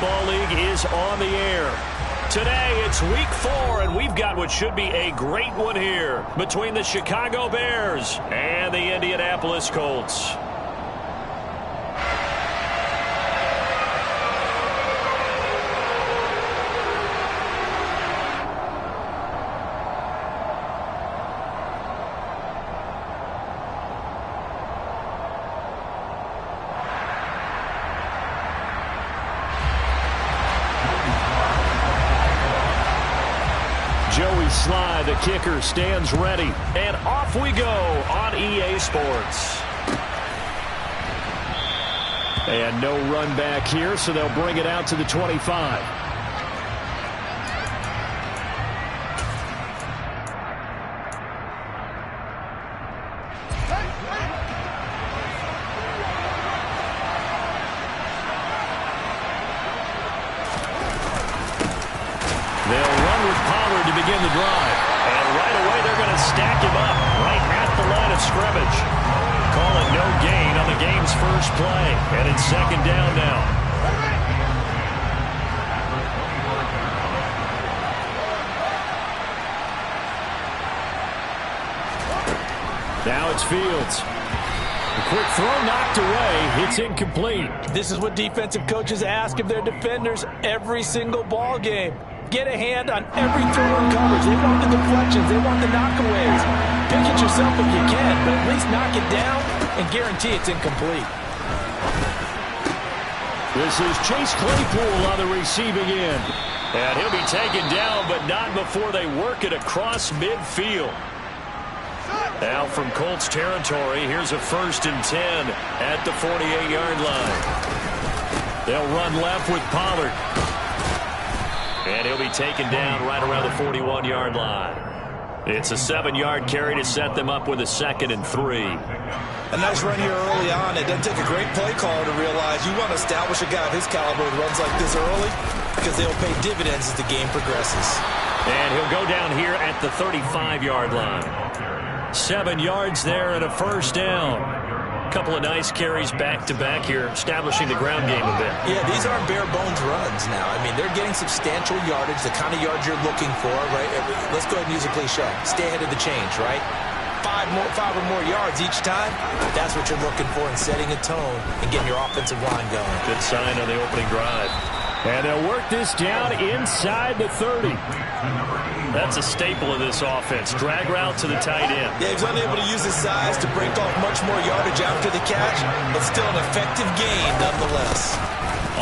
Football League is on the air. Today, it's week 4, and we've got what should be a great one here between the Chicago Bears and the Indianapolis Colts. Joey Sly, the kicker, stands ready. And off we go on EA Sports. And no run back here, so they'll bring it out to the 25. To begin the drive. And right away they're going to stack him up right at the line of scrimmage. Call it no gain on the game's first play. And it's second down now. Now it's Fields. A quick throw knocked away. It's incomplete. This is what defensive coaches ask of their defenders every single ball game. Get a hand on every throw in coverage. They want the deflections. They want the knockaways. Pick it yourself if you can, but at least knock it down and guarantee it's incomplete. This is Chase Claypool on the receiving end. And he'll be taken down, but not before they work it across midfield. Now from Colts territory, here's a 1st and 10 at the 48-yard line. They'll run left with Pollard. And he'll be taken down right around the 41-yard line. It's a 7-yard carry to set them up with a 2nd and 3. A nice run here early on. It doesn't take a great play caller to realize you want to establish a guy of his caliber with runs like this early because they'll pay dividends as the game progresses. And he'll go down here at the 35-yard line. 7 yards there and a 1st down. Couple of nice carries back-to-back here, establishing the ground game a bit. Yeah, these aren't bare-bones runs now. I mean, they're getting substantial yardage, the kind of yards you're looking for, right? Let's go ahead and use a cliche. Stay ahead of the change, right? 5 or more yards each time, that's what you're looking for in setting a tone and getting your offensive line going. Good sign on the opening drive. And they'll work this down inside the 30. That's a staple of this offense. Drag route to the tight end. Yeah, he's unable to use his size to break off much more yardage after the catch, but still an effective gain nonetheless.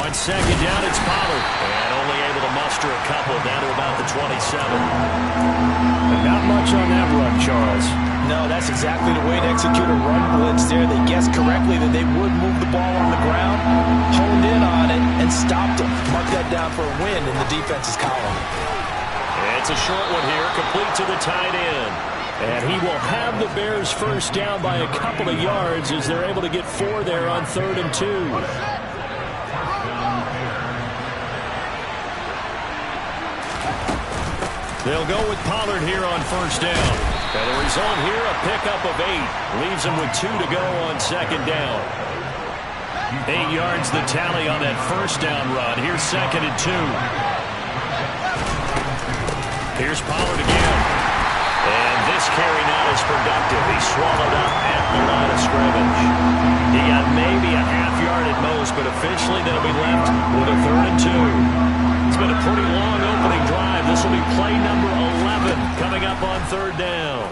On 2nd down, it's Pollard. And only able to muster a couple down to about the 27. And not much on that run, Charles. No, that's exactly the way to execute a run blitz there. They guessed correctly that they would move the ball on the ground, honed in on it, and stopped them. Mark that down for a win in the defense's column. It's a short one here, complete to the tight end. And he will have the Bears first down by a couple of yards as they're able to get 4 there on 3rd and 2. They'll go with Pollard here on 1st down. And the result here, a pickup of 8. Leaves them with 2 to go on 2nd down. 8 yards the tally on that 1st down run. Here's 2nd and 2. Here's Pollard again. And this carry not as productive. He's swallowed up at the line of scrimmage. He got maybe a half yard at most, but officially they'll be left with a 3rd and 2. It's been a pretty long opening drive. This will be play number 11 coming up on 3rd down.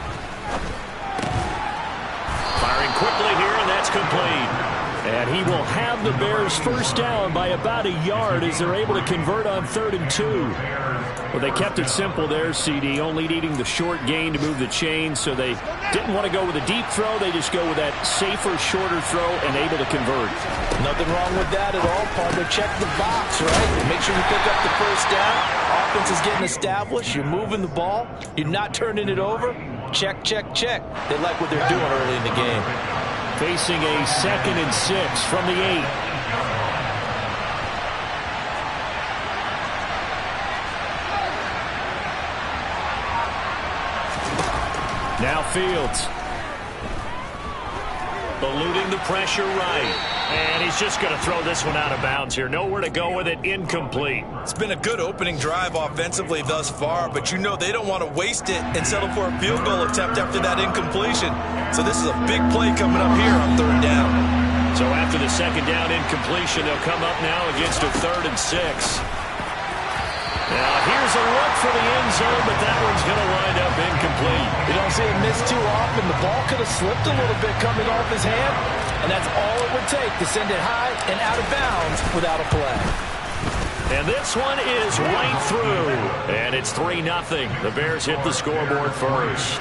Firing quickly here, and that's complete. And he will have the Bears first down by about a yard as they're able to convert on 3rd and 2. Well, they kept it simple there, CD, only needing the short gain to move the chain, so they didn't want to go with a deep throw. They just go with that safer, shorter throw and able to convert. Nothing wrong with that at all, partner. Check the box, right? Make sure you pick up the first down. Offense is getting established. You're moving the ball. You're not turning it over. Check, check, check. They like what they're doing early in the game. Facing a 2nd and 6 from the 8. Now Fields. eluding the pressure right. And he's just going to throw this one out of bounds here. Nowhere to go with it, incomplete. It's been a good opening drive offensively thus far, but you know they don't want to waste it and settle for a field goal attempt after that incompletion. So this is a big play coming up here on 3rd down. So after the 2nd down incompletion, they'll come up now against a 3rd and 6. Now here's a look for the end zone, but that one's going to wind up incomplete. You don't see him miss too often. The ball could have slipped a little bit coming off his hand, and that's all it would take to send it high and out of bounds without a play. And this one is right through. And it's 3-0. The Bears hit the scoreboard first.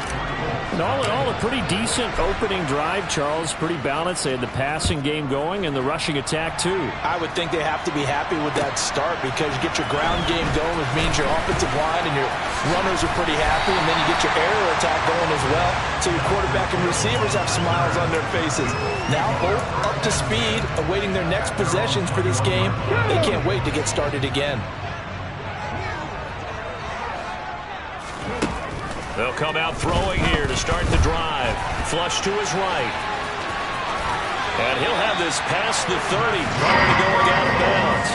And all in all, a pretty decent opening drive, Charles. Pretty balanced. They had the passing game going and the rushing attack, too. I would think they have to be happy with that start because you get your ground game going, which means your offensive line and your runners are pretty happy, and then you get your aerial attack going as well. So your quarterback and receivers have smiles on their faces. Now both up to speed, awaiting their next possessions for this game. They can't wait to get started again. They'll come out throwing here to start the drive. Flush to his right. And he'll have this past the 30, prior to going out of bounds.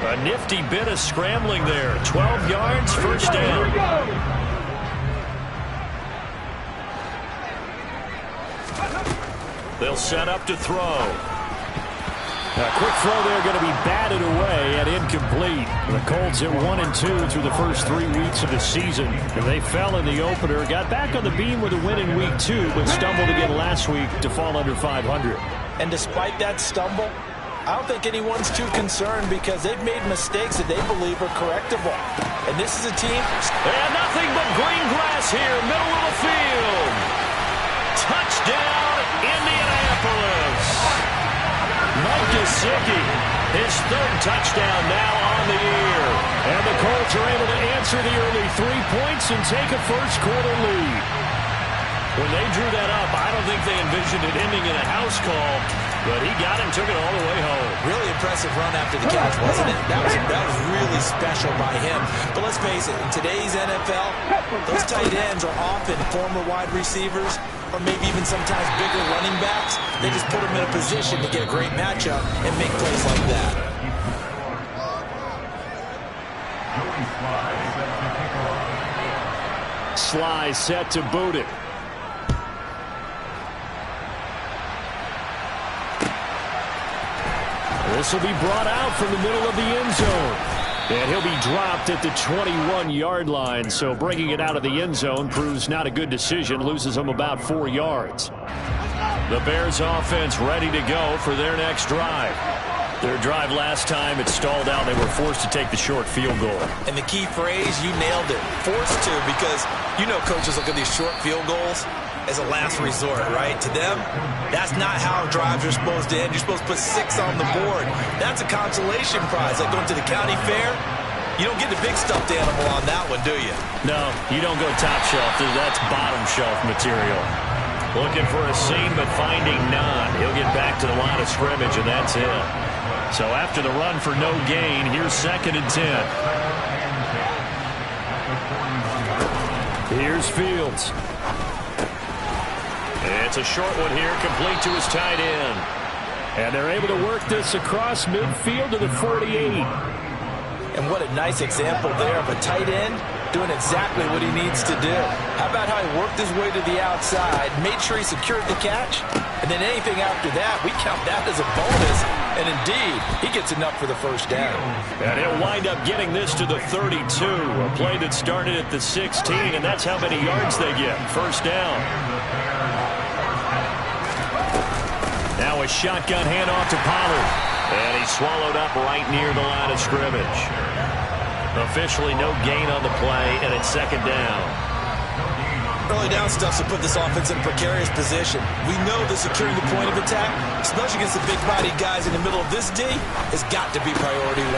A nifty bit of scrambling there. 12 yards, 1st down. They'll set up to throw. A quick throw there going to be batted away and incomplete. The Colts at 1-2 through the first 3 weeks of the season. They fell in the opener, got back on the beam with a win in week 2, but stumbled again last week to fall under 500. And despite that stumble, I don't think anyone's too concerned because they've made mistakes that they believe are correctable. And this is a team. And nothing but green grass here, middle of the field. Touchdown, Indianapolis. Mike Gesicki, his 3rd touchdown now on the year. And the Colts are able to answer the early 3 points and take a first-quarter lead. When they drew that up, I don't think they envisioned it ending in a house call, but he got him, took it all the way home. Really impressive run after the catch, wasn't it? That was really special by him. But let's face it, in today's NFL, those tight ends are often former wide receivers or maybe even sometimes bigger running backs. They just put them in a position to get a great matchup and make plays like that. Sly set to boot it. This will be brought out from the middle of the end zone. And he'll be dropped at the 21-yard line. So bringing it out of the end zone proves not a good decision. Loses them about 4 yards. The Bears offense ready to go for their next drive. Their drive last time, it stalled out. They were forced to take the short field goal. And the key phrase, you nailed it. Forced to, because you know coaches look at these short field goals as a last resort, right? To them, that's not how drives are supposed to end. You're supposed to put 6 on the board. That's a consolation prize. Like going to the county fair, you don't get the big stuffed animal on that one, do you? No, you don't go top shelf. That's bottom shelf material. Looking for a seam, but finding none. He'll get back to the line of scrimmage, and that's it. So after the run for no gain, here's 2nd and 10. Here's Fields. It's a short one here, complete to his tight end. And they're able to work this across midfield to the 48. And what a nice example there of a tight end doing exactly what he needs to do. How about how he worked his way to the outside, made sure he secured the catch, and then anything after that, we count that as a bonus. And indeed, he gets enough for the first down. And he'll wind up getting this to the 32. A play that started at the 16, and that's how many yards they get. First down. Now a shotgun handoff to Pollard. And he's swallowed up right near the line of scrimmage. Officially no gain on the play, and it's 2nd down. Early down stuff to put this offense in a precarious position. We know that securing the point of attack, especially against the big-bodied guys in the middle of this D, has got to be priority 1.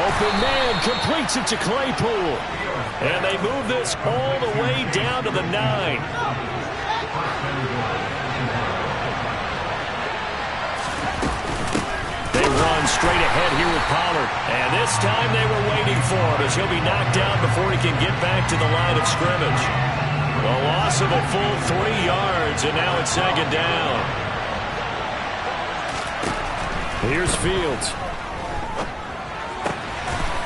Open man completes it to Claypool. And they move this all the way down to the 9. They run straight ahead here with Pollard. And this time they were waiting for him as he'll be knocked down before he can get back to the line of scrimmage. A loss of a full 3 yards, and now it's 2nd down. Here's Fields.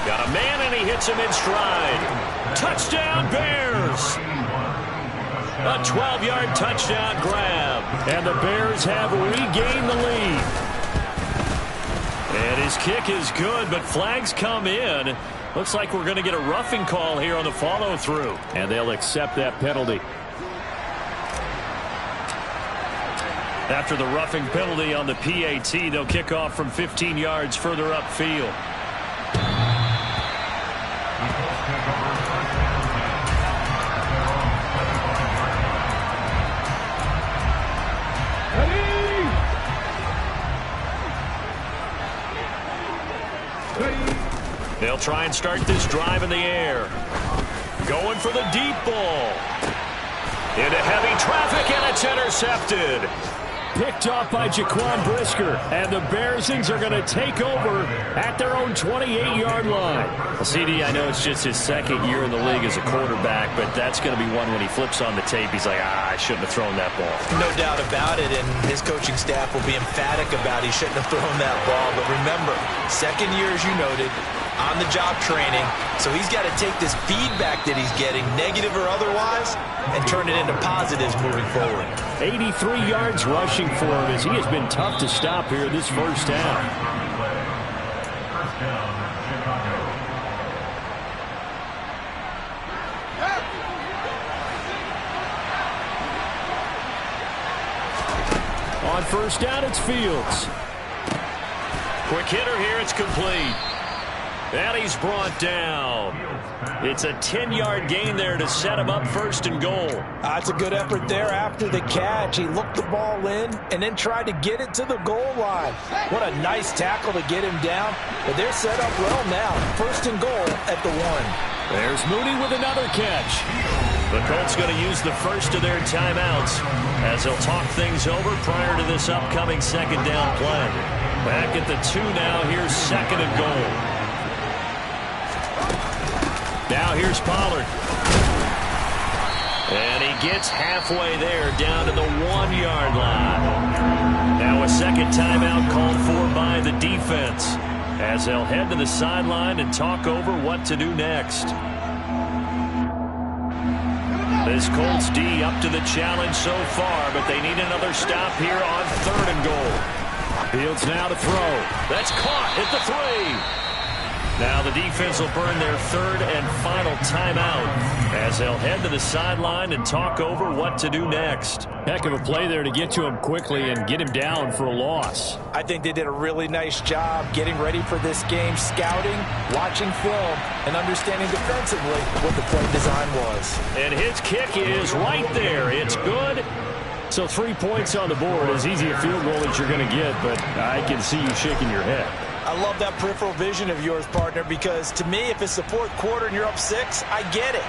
Got a man, and he hits him in stride. Touchdown, Bears! A 12-yard touchdown grab. And the Bears have regained the lead. And his kick is good, but flags come in. Looks like we're going to get a roughing call here on the follow-through. And they'll accept that penalty. After the roughing penalty on the PAT, they'll kick off from 15 yards further upfield. They'll try and start this drive in the air. Going for the deep ball. Into heavy traffic, and it's intercepted. Picked off by Jaquan Brisker, and the Bearsons are going to take over at their own 28-yard line. Well, CD, I know it's just his second year in the league as a quarterback, but that's going to be one when he flips on the tape. He's like, I shouldn't have thrown that ball. No doubt about it, and his coaching staff will be emphatic about he shouldn't have thrown that ball. But remember, second year, as you noted, on-the-job training, so he's got to take this feedback that he's getting, negative or otherwise, and turn it into positives moving forward. 83 yards rushing for him as he has been tough to stop here this first half. On first down, it's Fields. Quick hitter here, it's complete. And he's brought down. It's a 10-yard gain there to set him up first and goal. That's a good effort there after the catch. He looked the ball in and then tried to get it to the goal line. What a nice tackle to get him down. But they're set up well now. First and goal at the 1. There's Mooney with another catch. The Colts going to use the first of their timeouts as they'll talk things over prior to this upcoming second down play. Back at the 2 now. Here's second and goal. Now here's Pollard. And he gets halfway there down to the 1-yard line. Now a second timeout called for by the defense as they'll head to the sideline and talk over what to do next. This Colts D up to the challenge so far, but they need another stop here on third and goal. Fields now to throw. That's caught at the 3. Now the defense will burn their third and final timeout as they'll head to the sideline and talk over what to do next. Heck of a play there to get to him quickly and get him down for a loss. I think they did a really nice job getting ready for this game, scouting, watching film, and understanding defensively what the play design was. And his kick is right there. It's good. So 3 points on the board. As easy a field goal as you're going to get, but I can see you shaking your head. I love that peripheral vision of yours, partner, because to me, if it's the fourth quarter and you're up 6, I get it.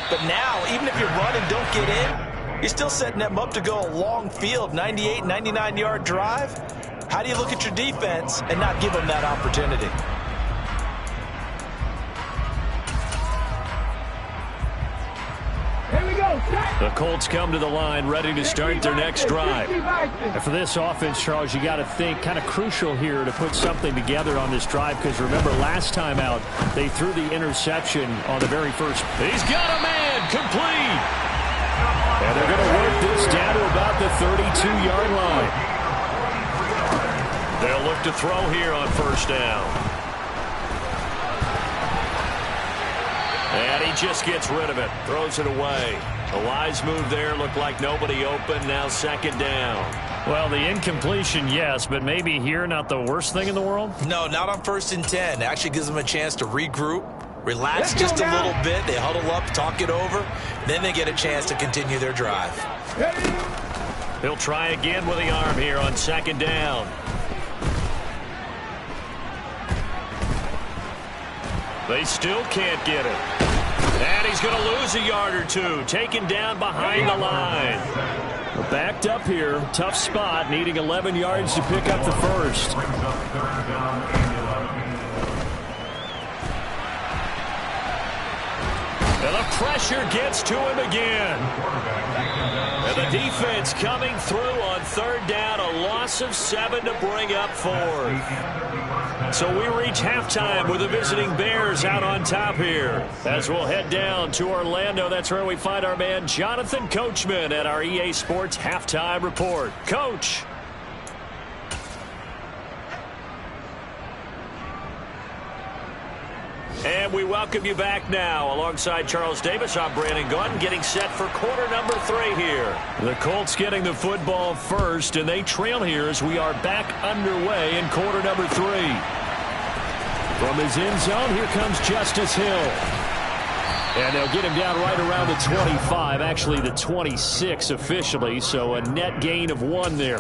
But now, even if you run and don't get in, you're still setting them up to go a long field, 98, 99-yard drive. How do you look at your defense and not give them that opportunity? The Colts come to the line ready to start their next drive. And for this offense, Charles, you got to think kind of crucial here to put something together on this drive, because remember last time out they threw the interception on the very first. He's got a man complete. And they're going to work this down to about the 32-yard line. They'll look to throw here on first down. And he just gets rid of it, throws it away. A wise move there, looked like nobody open, now second down. Well, the incompletion, yes, but maybe here not the worst thing in the world? No, not on 1st and 10. It actually gives them a chance to regroup, relax just a little bit. They huddle up, talk it over. Then they get a chance to continue their drive. He'll try again with the arm here on second down. They still can't get it. And he's going to lose a yard or two. Taken down behind the line. We're backed up here. Tough spot. Needing 11 yards to pick up the first. And the pressure gets to him again. And the defense coming through on third down. A loss of 7 to bring up 4th. So we reach halftime with the visiting Bears out on top here. As we'll head down to Orlando, that's where we find our man Jonathan Coachman at our EA Sports Halftime Report. Coach. And we welcome you back now. Alongside Charles Davis, I'm Brandon Gunn, getting set for quarter number 3 here. The Colts getting the football first, and they trail here as we are back underway in quarter number 3. From his end zone, here comes Justice Hill. And they'll get him down right around the 25, actually the 26 officially, so a net gain of 1 there.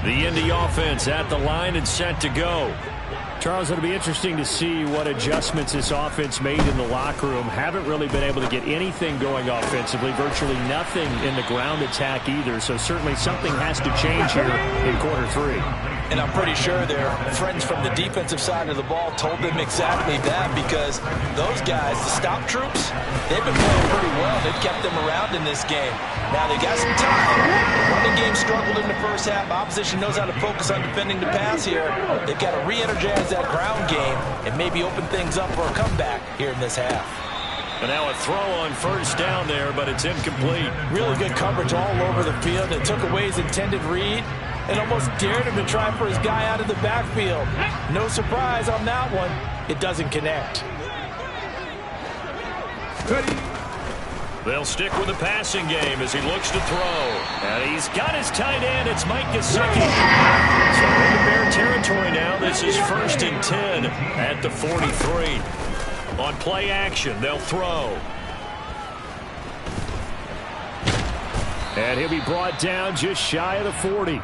The Indy offense at the line and set to go. Charles, it'll be interesting to see what adjustments this offense made in the locker room. Haven't really been able to get anything going offensively, virtually nothing in the ground attack either, so certainly something has to change here in quarter 3. And I'm pretty sure their friends from the defensive side of the ball told them exactly that, because those guys, the stop troops, they've been playing pretty well. They've kept them around in this game. Now they got some time. The running game struggled in the first half. Opposition knows how to focus on defending the pass here. They've got to re-energize that ground game and maybe open things up for a comeback here in this half. And now a throw on first down there, but it's incomplete. Really good coverage all over the field. It took away his intended read and almost dared him to try for his guy out of the backfield. No surprise on that one. It doesn't connect. They'll stick with the passing game as he looks to throw. And he's got his tight end. It's Mike Gesicki. So into Bear territory now. This is 1st and 10 at the 43. On play action, they'll throw. And he'll be brought down just shy of the 40.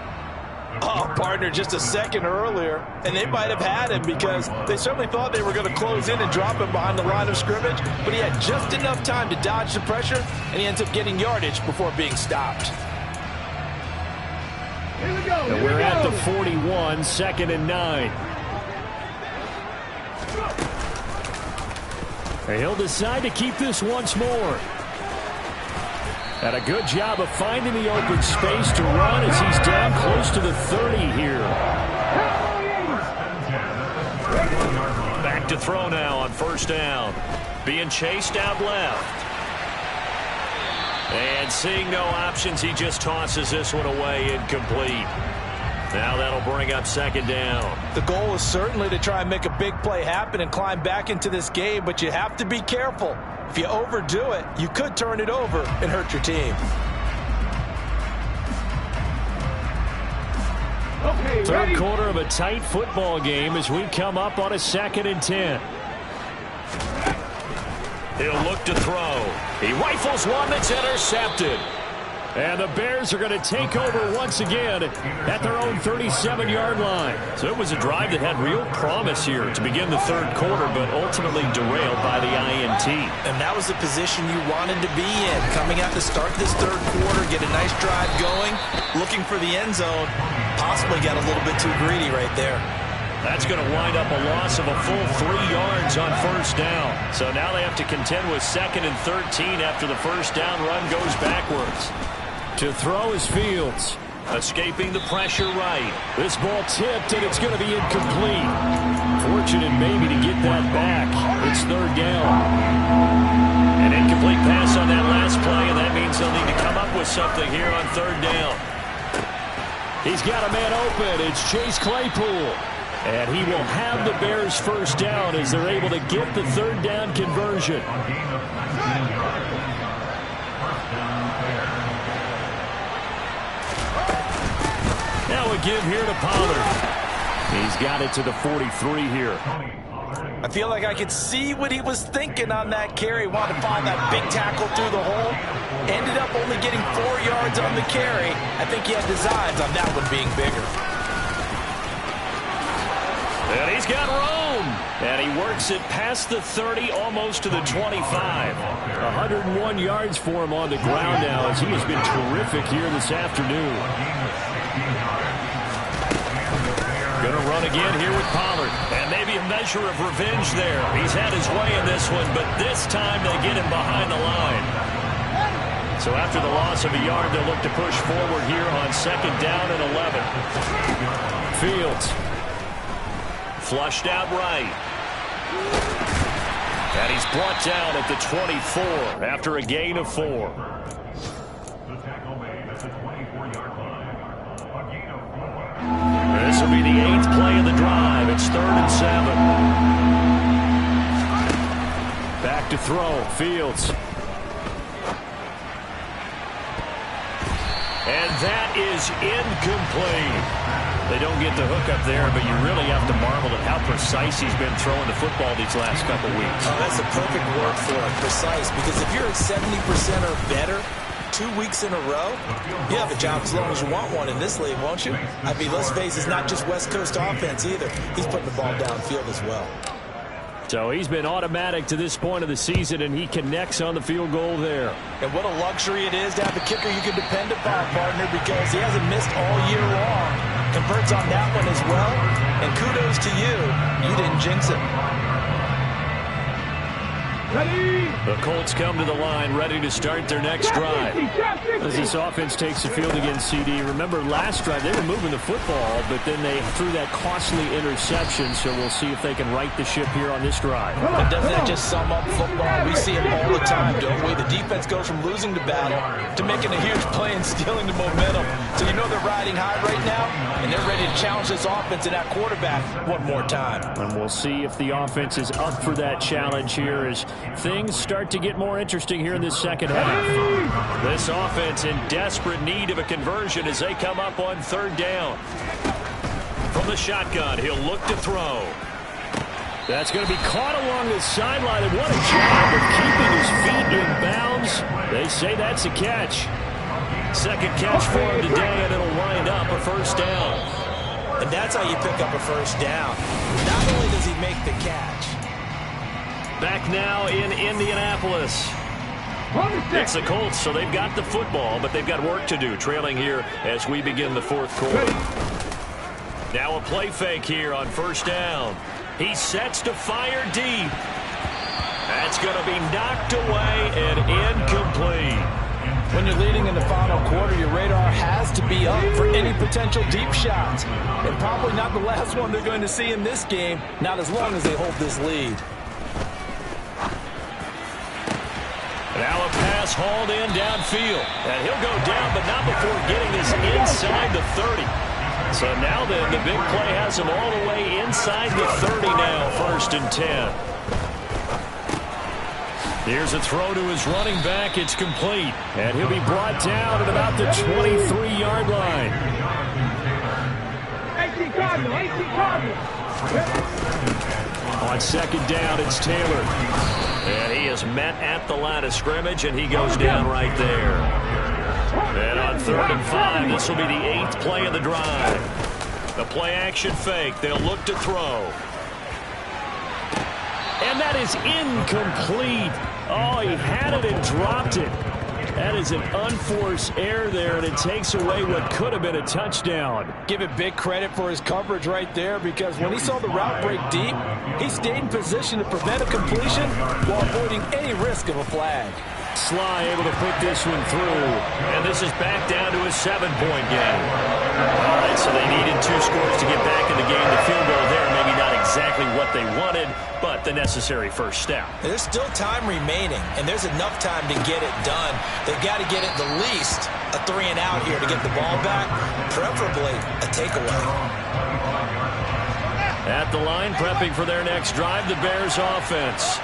Oh, partner, just a second earlier, and they might have had him because they certainly thought they were going to close in and drop him behind the line of scrimmage, but he had just enough time to dodge the pressure, and he ends up getting yardage before being stopped. Here we go. And we're at the 41, 2nd and 9. And he'll decide to keep this once more. And a good job of finding the open space to run as he's down close to the 30 here. Back to throw now on first down. Being chased out left. And seeing no options, he just tosses this one away, incomplete. Now that'll bring up 2nd down. The goal is certainly to try and make a big play happen and climb back into this game, but you have to be careful. If you overdo it, you could turn it over and hurt your team. Okay, third quarter of a tight football game as we come up on a 2nd and 10. He'll look to throw. He rifles one that's intercepted. And the Bears are going to take over once again at their own 37-yard line. So it was a drive that had real promise here to begin the third quarter, but ultimately derailed by the INT. And that was the position you wanted to be in. Coming out to start this third quarter, get a nice drive going, looking for the end zone. Possibly got a little bit too greedy right there. That's going to wind up a loss of a full 3 yards on first down. So now they have to contend with 2nd and 13 after the first down run goes backwards. To throw is Fields. Escaping the pressure right. This ball tipped, and it's going to be incomplete. Fortunate maybe to get that back. It's 3rd down. An incomplete pass on that last play, and that means they'll need to come up with something here on 3rd down. He's got a man open. It's Chase Claypool. And he will have the Bears first down as they're able to get the 3rd down conversion. Now a give here to Pollard. He's got it to the 43 here. I feel like I could see what he was thinking on that carry. Wanted to find that big tackle through the hole. Ended up only getting 4 yards on the carry. I think he had designs on that one being bigger. And he's got room. And he works it past the 30, almost to the 25. 101 yards for him on the ground now as he has been terrific here this afternoon. Going to run again here with Pollard. And maybe a pleasure of revenge there. He's had his way in this one, but this time they get him behind the line. So after the loss of a yard, they'll look to push forward here on 2nd down and 11. Fields. Flushed out right. And he's brought down at the 24 after a gain of 4. This will be the 8th play of the drive. It's 3rd and 7. Back to throw. Fields. And that is incomplete. They don't get the hook up there, but you really have to marvel at how precise he's been throwing the football these last couple weeks. Oh, that's a perfect word for it, precise, because if you're at 70% or better 2 weeks in a row, you have a job as long as you want one in this league, won't you? I mean, let's face it, it's not just West Coast offense either. He's putting the ball downfield as well. So he's been automatic to this point of the season, and he connects on the field goal there. And what a luxury it is to have a kicker you can depend upon, partner, because he hasn't missed all year long. Converts on that one as well, and kudos to you. You didn't jinx it. The Colts come to the line, ready to start their next drive. As this offense takes the field against CD, remember last drive they were moving the football, but then they threw that costly interception, so we'll see if they can right the ship here on this drive. And doesn't that just sum up football? We see it all the time, don't we? The defense goes from losing the battle to making a huge play and stealing the momentum. So you know they're riding high right now, and they're ready to challenge this offense and that quarterback one more time. And we'll see if the offense is up for that challenge here as things start to get more interesting here in this second half. This offense in desperate need of a conversion as they come up on 3rd down. From the shotgun, he'll look to throw. That's going to be caught along the sideline, and what a job of keeping his feet in bounds. They say that's a catch. 2nd catch for him today, and it'll wind up a 1st down. And that's how you pick up a 1st down. Not only does he make the catch. Back now in Indianapolis. It's the Colts, so they've got the football, but they've got work to do, trailing here as we begin the 4th quarter. Now a play fake here on 1st down. He sets to fire deep. That's going to be knocked away and incomplete. When you're leading in the final quarter, your radar has to be up for any potential deep shots. And probably not the last one they're going to see in this game, not as long as they hold this lead. Now a pass hauled in downfield. And he'll go down, but not before getting this inside the 30. So now then, the big play has him all the way inside the 30 now, 1st and 10. Here's a throw to his running back. It's complete. And he'll be brought down at about the 23-yard line. On 2nd down, it's Taylor. And he is met at the line of scrimmage, and he goes down right there. And on 3rd and 5, this will be the 8th play of the drive. The play-action fake. They'll look to throw. And that is incomplete. Oh, he had it and dropped it. That is an unforced error there, and it takes away what could have been a touchdown. Give it big credit for his coverage right there, because when he saw the route break deep, he stayed in position to prevent a completion while avoiding any risk of a flag. Sly able to put this one through, and this is back down to a 7-point game. All right, so they needed 2 scores to get back in the game. The field goal there, maybe not exactly what they wanted, but the necessary 1st step. There's still time remaining, and there's enough time to get it done. They've got to get at the least a 3-and-out here to get the ball back, preferably a takeaway. At the line, prepping for their next drive, the Bears offense.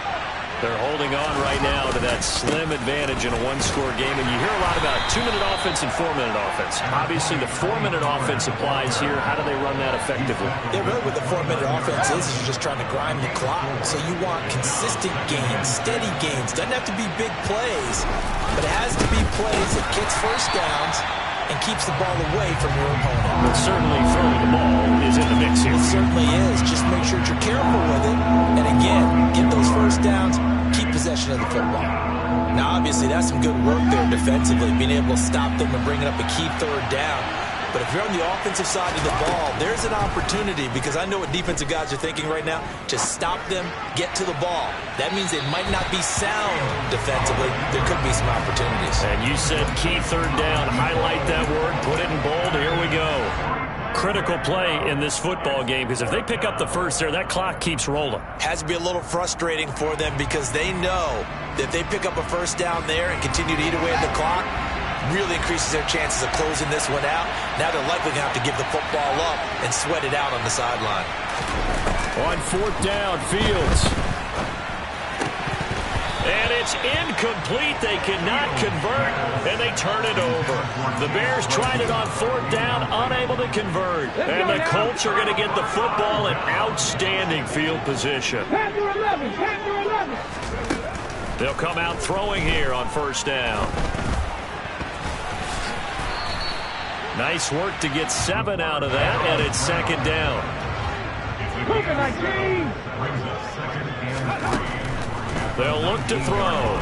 They're holding on right now to that slim advantage in a 1-score game, and you hear a lot about 2-minute offense and 4-minute offense. Obviously, the 4-minute offense applies here. How do they run that effectively? Yeah, really what the 4-minute offense is you're just trying to grind the clock. So you want consistent gains, steady gains. Doesn't have to be big plays, but it has to be plays that gets 1st downs and keeps the ball away from your opponent. But certainly throwing the ball is in the mix here. It certainly is. Just make sure that you're careful with it. And again, get those 1st downs, keep possession of the football. Now, obviously, that's some good work there defensively, being able to stop them and bringing up a key 3rd down. But if you're on the offensive side of the ball, there's an opportunity, because I know what defensive guys are thinking right now, to stop them, get to the ball. That means they might not be sound defensively. There could be some opportunities. And you said key third down. Highlight that word, put it in bold. Here we go. Critical play in this football game, because if they pick up the first there, that clock keeps rolling. Has to be a little frustrating for them, because they know that if they pick up a first down there and continue to eat away at the clock, really increases their chances of closing this one out. Now they're likely going to have to give the football up and sweat it out on the sideline. On fourth down, Fields. And it's incomplete. They cannot convert, and they turn it over. The Bears tried it on fourth down, unable to convert. And the Colts are going to get the football in outstanding field position. They'll come out throwing here on first down. Nice work to get 7 out of that, and it's second down. They'll look to throw.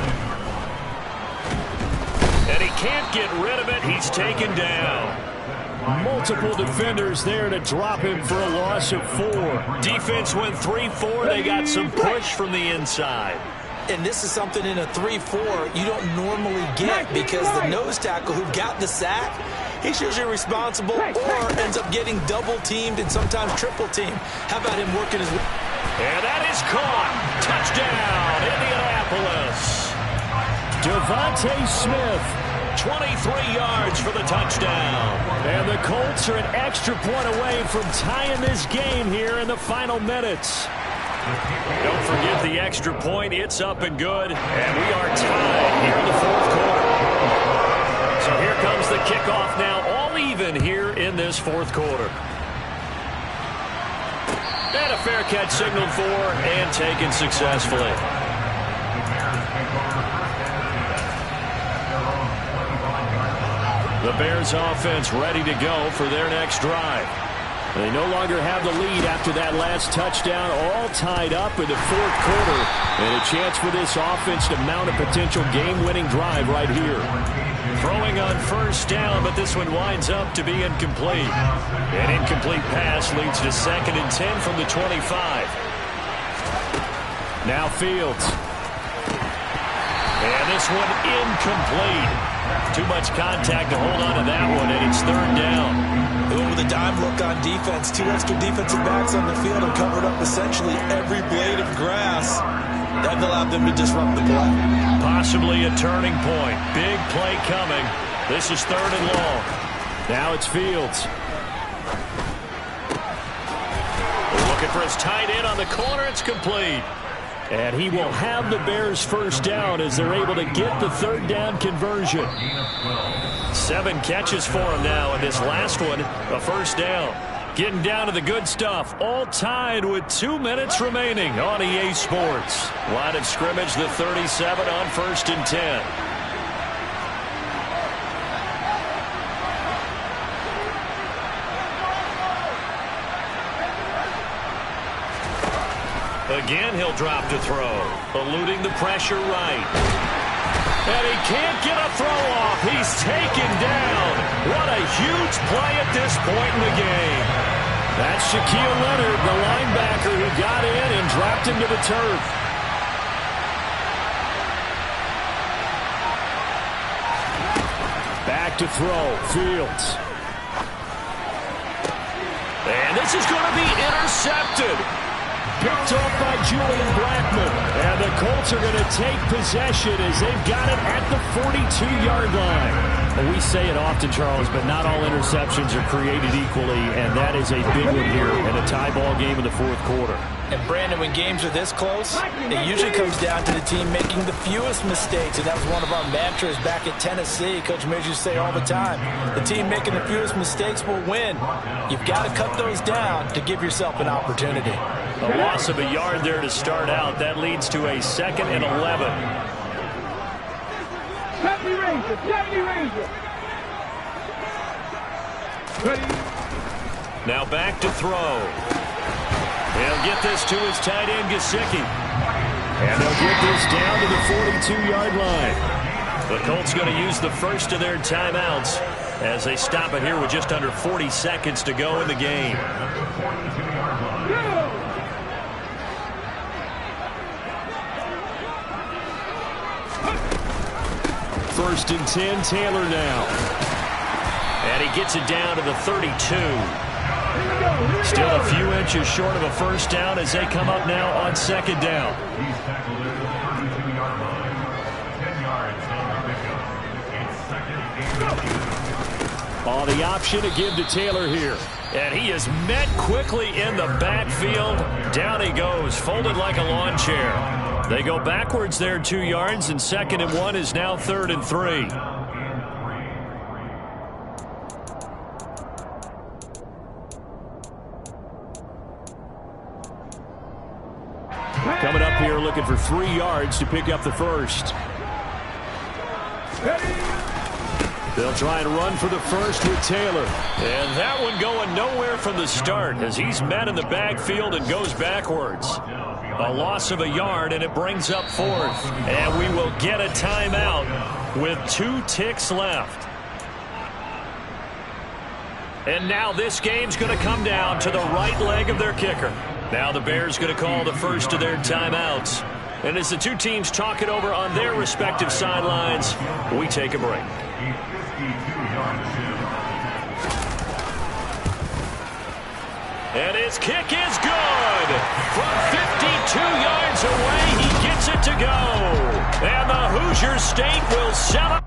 And he can't get rid of it. He's taken down. Multiple defenders there to drop him for a loss of 4. Defense went 3-4. They got some push from the inside. And this is something in a 3-4 you don't normally get, because the nose tackle who got the sack, he's usually responsible or ends up getting double-teamed and sometimes triple-teamed. How about him working his way? And that is caught. Touchdown, Indianapolis. Devontae Smith, 23 yards for the touchdown. And the Colts are an extra point away from tying this game here in the final minutes. Don't forget the extra point. It's up and good. And we are tied here in the fourth quarter. So here comes the kickoff now, all even here in this fourth quarter. And a fair catch signaled for and taken successfully. The Bears offense ready to go for their next drive. They no longer have the lead after that last touchdown, all tied up in the fourth quarter. And a chance for this offense to mount a potential game-winning drive right here. Throwing on first down, but this one winds up to be incomplete. An incomplete pass leads to 2nd and 10 from the 25. Now Fields. And this one incomplete. Too much contact to hold on to that one, and it's third down. With a dime look on defense, 2 extra defensive backs on the field and covered up essentially every blade of grass. That allowed them to disrupt the play. Possibly a turning point. Big play coming. This is 3rd and long. Now it's Fields. Looking for his tight end on the corner. It's complete. And he will have the Bears first down as they're able to get the third down conversion. 7 catches for him now, and this last one, a first down. Getting down to the good stuff, all tied with 2 minutes remaining on EA Sports. Line of scrimmage, the 37 on 1st and 10. Again, he'll drop to throw, eluding the pressure right. And he can't get a throw off. He's taken down. What a huge play at this point in the game. That's Shaquille Leonard, the linebacker, who got in and dropped him to the turf. Back to throw, Fields. And this is going to be intercepted. Picked off by Julian Blackman. And the Colts are going to take possession as they've got it at the 42-yard line. Well, we say it often, Charles, but not all interceptions are created equally, and that is a big one here in a tie ball game in the fourth quarter. And, Brandon, when games are this close, it usually comes down to the team making the fewest mistakes, and that was one of our mantras back at Tennessee. Coach Midge used to say all the time, the team making the fewest mistakes will win. You've got to cut those down to give yourself an opportunity. A loss of a yard there to start out. That leads to a 2nd and 11. Now back to throw. He'll get this to his tight end, Gesicki. And they'll get this down to the 42-yard line. The Colts going to use the first of their timeouts as they stop it here with just under 40 seconds to go in the game. First and 10, Taylor now. And he gets it down to the 32. Still a few inches short of a first down as they come up now on second down. Oh, the option to give to Taylor here. And he is met quickly in the backfield. Down he goes, folded like a lawn chair. They go backwards there 2 yards, and 2nd and 1 is now 3rd and 3. Coming up here looking for 3 yards to pick up the first. They'll try and run for the first with Taylor. And that one going nowhere from the start as he's met in the backfield and goes backwards. A loss of a yard, and it brings up 4th. And we will get a timeout with 2 ticks left. And now this game's going to come down to the right leg of their kicker. Now the Bears going to call the first of their timeouts. And as the 2 teams talk it over on their respective sidelines, we take a break. And his kick is good. From 52 yards away, he gets it to go. And the Hoosier State will celebrate.